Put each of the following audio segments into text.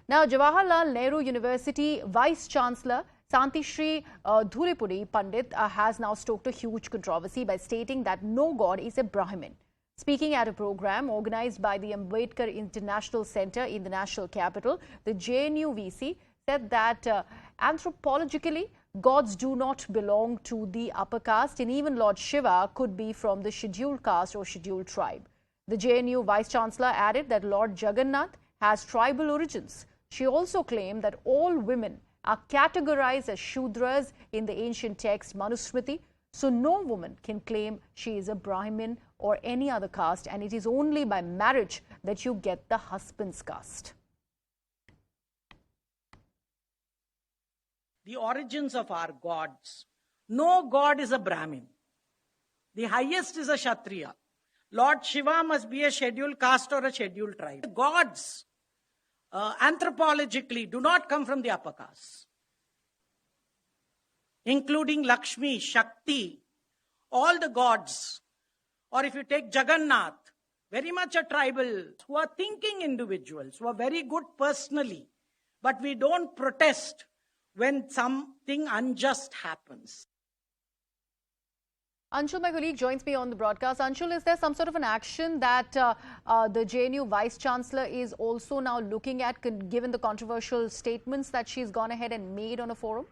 Now, Jawaharlal Nehru University Vice Chancellor Santishri Dhuripuri Pandit has now stoked a huge controversy by stating that no god is a Brahmin. Speaking at a program organized by the Ambedkar International Center in the national capital, the JNU VC said that anthropologically, gods do not belong to the upper caste, and even Lord Shiva could be from the scheduled caste or scheduled tribe. The JNU Vice Chancellor added that Lord Jagannath has tribal origins. She also claimed that all women are categorized as Shudras in the ancient text Manusmriti, so no woman can claim she is a Brahmin or any other caste, and it is only by marriage that you get the husband's caste. The origins of our gods. No god is a Brahmin. The highest is a Kshatriya. Lord Shiva must be a scheduled caste or a scheduled tribe. Gods, anthropologically, do not come from the upper caste, including Lakshmi, Shakti, all the gods. Or if you take Jagannath, very much a tribal, who are thinking individuals, who are very good personally, but we don't protest when something unjust happens. Anshul, my colleague, joins me on the broadcast. Anshul, is there some sort of an action that the JNU Vice Chancellor is also now looking at, given the controversial statements that she's gone ahead and made on a forum?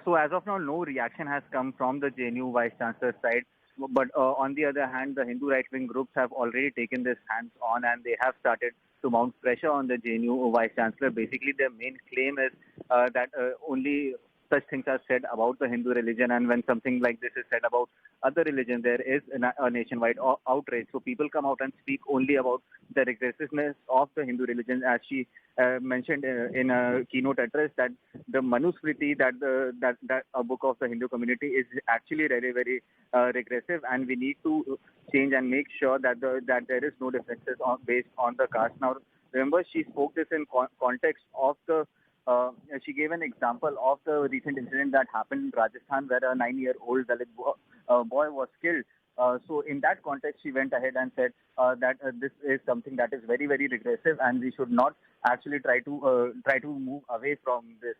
So as of now, no reaction has come from the JNU Vice Chancellor's side. But on the other hand, the Hindu right-wing groups have already taken this hands on, and they have started to mount pressure on the JNU Vice Chancellor. Basically, their main claim is that only such things are said about the Hindu religion, and when something like this is said about other religion, there is a nationwide outrage. So people come out and speak only about the regressiveness of the Hindu religion, as she mentioned in a keynote address, that the Manusmriti, that a book of the Hindu community, is actually very, very regressive, and we need to change and make sure that that there is no differences based on the caste. Now, remember, she spoke this in context of the. She gave an example of the recent incident that happened in Rajasthan, where a 9-year-old Dalit boy was killed. So in that context, she went ahead and said that this is something that is very, very regressive, and we should not actually try to move away from this.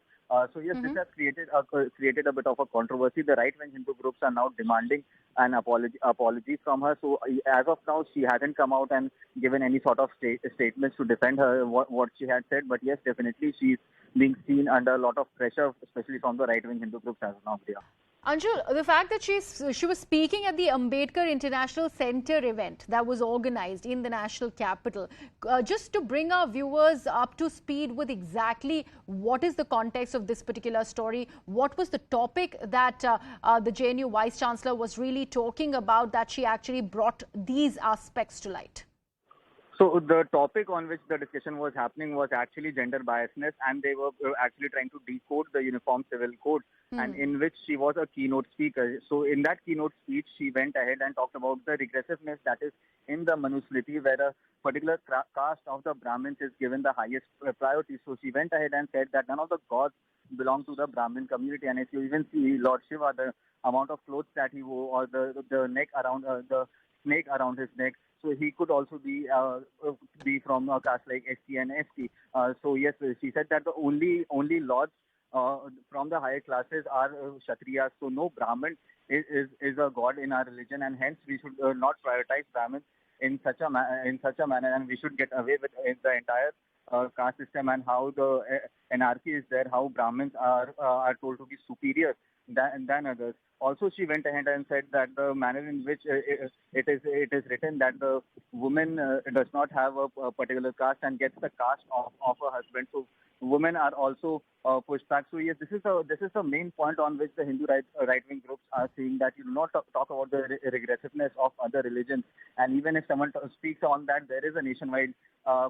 So yes, this has created a bit of a controversy. The right-wing Hindu groups are now demanding an apology from her. So as of now, she hasn't come out and given any sort of statements to defend her what she had said. But yes, definitely she's being seen under a lot of pressure, especially from the right-wing Hindu groups as of now. Yeah. Anshul, the fact that she was speaking at the Ambedkar International Center event that was organized in the national capital, just to bring our viewers up to speed with exactly what is the context of this particular story, what was the topic that the JNU Vice Chancellor was really talking about, that she actually brought these aspects to light? So the topic on which the discussion was happening was actually gender biasness, and they were actually trying to decode the Uniform Civil Code, and in which she was a keynote speaker. So in that keynote speech, she went ahead and talked about the regressiveness that is in the Manusmriti, where a particular caste of the Brahmins is given the highest priority. So she went ahead and said that none of the gods belong to the Brahmin community, and if you even see Lord Shiva, the amount of clothes that he wore, or the neck around the snake around his neck, so he could also be from a caste like ST and ST. So yes, she said that the only lords from the higher classes are Kshatriyas. So no Brahmin is a god in our religion, and hence we should not prioritize Brahmins in such a manner, and we should get away with the entire caste system, and how the anarchy is there, how Brahmins are told to be superior than others. Also, she went ahead and said that the manner in which it is written that the woman does not have a particular caste and gets the caste of her husband. So women are also pushed back. So yes, this is the main point on which the Hindu right-wing groups are saying that you do not talk about the regressiveness of other religions. And even if someone speaks on that, there is a nationwide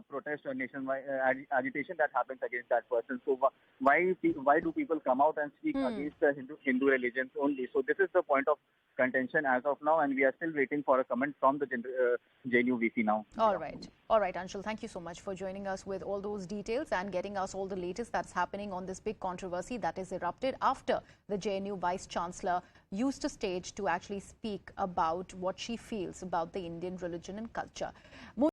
protest or nationwide agitation that happens against that person. So why do people come out and speak against the Hindu religions only? So this is the point of contention as of now, and we are still waiting for a comment from the JNU VC now. All right, Anshul, thank you so much for joining us with all those details and getting us all the latest that's happening on this big controversy that is erupted after the JNU Vice Chancellor used a stage to actually speak about what she feels about the Indian religion and culture.